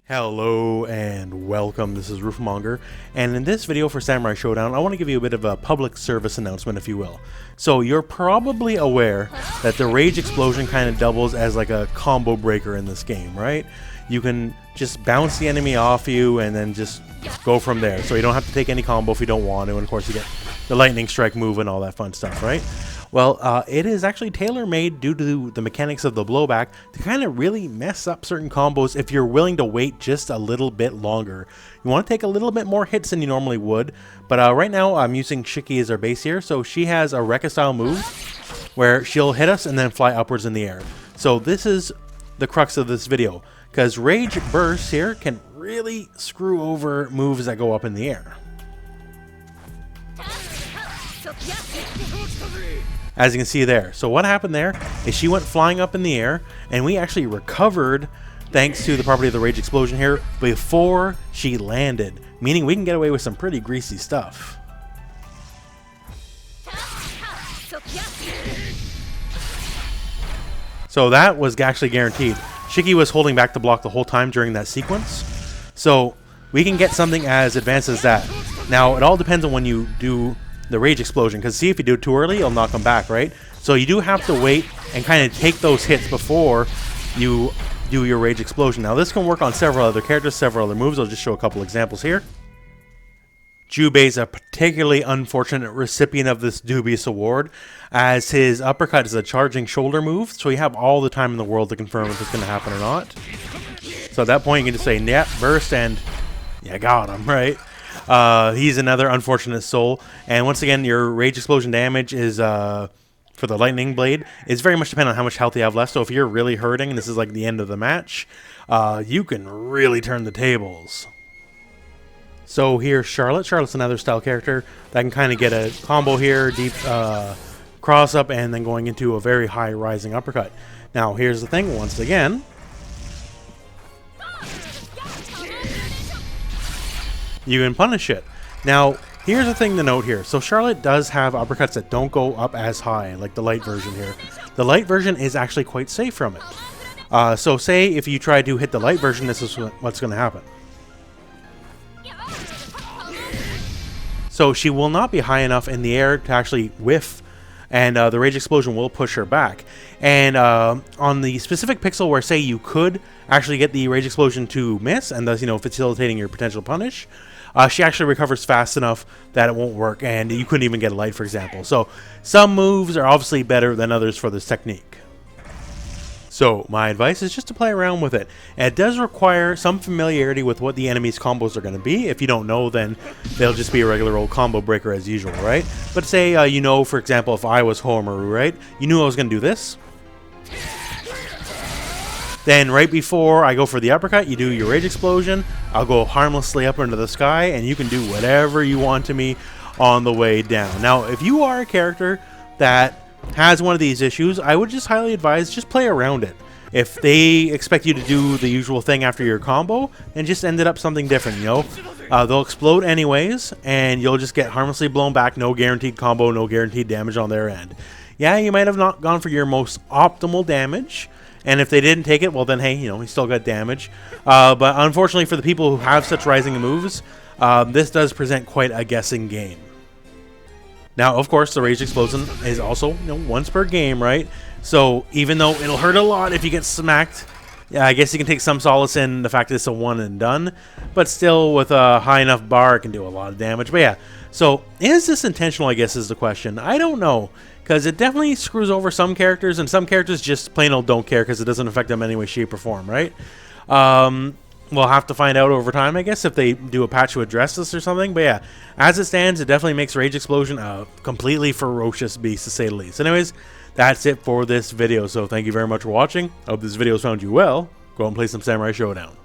Hello and welcome, this is Roofmonger, and in this video for Samurai Shodown, I want to give you a bit of a public service announcement, if you will. So you're probably aware that the Rage Explosion kind of doubles as like a combo breaker in this game, right? You can just bounce the enemy off you and then just go from there. So you don't have to take any combo if you don't want to, and of course you get the lightning strike move and all that fun stuff, right? Well, it is actually tailor-made due to the mechanics of the blowback to kind of really mess up certain combos if you're willing to wait just a little bit longer. You want to take a little bit more hits than you normally would, but right now I'm using Shiki as our base here, so she has a Rekka style move where she'll hit us and then fly upwards in the air. So this is the crux of this video, because Rage Bursts here can really screw over moves that go up in the air. As you can see there. So what happened there is she went flying up in the air, and we actually recovered thanks to the property of the Rage Explosion here before she landed, meaning we can get away with some pretty greasy stuff. So that was actually guaranteed. Shiki was holding back the block the whole time during that sequence, so we can get something as advanced as that. Now it all depends on when you do the Rage Explosion, because see, if you do it too early, you'll knock them back, right? So you do have to wait and kind of take those hits before you do your Rage Explosion. Now this can work on several other characters, several other moves. I'll just show a couple examples here. Jubei's a particularly unfortunate recipient of this dubious award, as his uppercut is a charging shoulder move, so you have all the time in the world to confirm if it's going to happen or not. So at that point you can just say, yep, burst, and you got him, right? He's another unfortunate soul, and once again, your Rage Explosion damage is for the Lightning Blade is very much dependent on how much health you have left. So if you're really hurting and this is like the end of the match, you can really turn the tables. So here's Charlotte. Charlotte's another style character that can kind of get a combo here, deep cross up, and then going into a very high rising uppercut. Now here's the thing, once again, you can punish it. Now, here's the thing to note here. So Charlotte does have uppercuts that don't go up as high, like the light version here. The light version is actually quite safe from it. So say if you try to hit the light version, this is what's going to happen. So she will not be high enough in the air to actually whiff, and the Rage Explosion will push her back. And on the specific pixel where, say, you could actually get the Rage Explosion to miss, and thus, facilitating your potential punish, she actually recovers fast enough that it won't work, and you couldn't even get a light, for example. So some moves are obviously better than others for this technique. So my advice is just to play around with it. And it does require some familiarity with what the enemy's combos are going to be. If you don't know, then they'll just be a regular old combo breaker as usual, right? But say, for example, if I was Homaru, right? You knew I was going to do this. Then right before I go for the uppercut, you do your Rage Explosion. I'll go harmlessly up into the sky, and you can do whatever you want to me on the way down. Now, if you are a character that has one of these issues, I would just highly advise just play around it. If they expect you to do the usual thing after your combo, then just end it up something different, they'll explode anyways, and you'll just get harmlessly blown back. No guaranteed combo, no guaranteed damage on their end. Yeah, you might have not gone for your most optimal damage, and if they didn't take it, well then, hey, you still got damage. But unfortunately for the people who have such rising moves, this does present quite a guessing game. Now, of course, the Rage Explosion is also, once per game, right? So even though it'll hurt a lot if you get smacked, yeah, I guess you can take some solace in the fact that it's a one and done. But still, with a high enough bar, it can do a lot of damage. But yeah, so is this intentional, I guess, is the question. I don't know, because it definitely screws over some characters, and some characters just plain old don't care because it doesn't affect them in any way, shape, or form, right? We'll have to find out over time, I guess, if they do a patch to address this or something. But yeah, as it stands, it definitely makes Rage Explosion a completely ferocious beast, to say the least. Anyways, that's it for this video. So thank you very much for watching. I hope this video has found you well. Go and play some Samurai Shodown.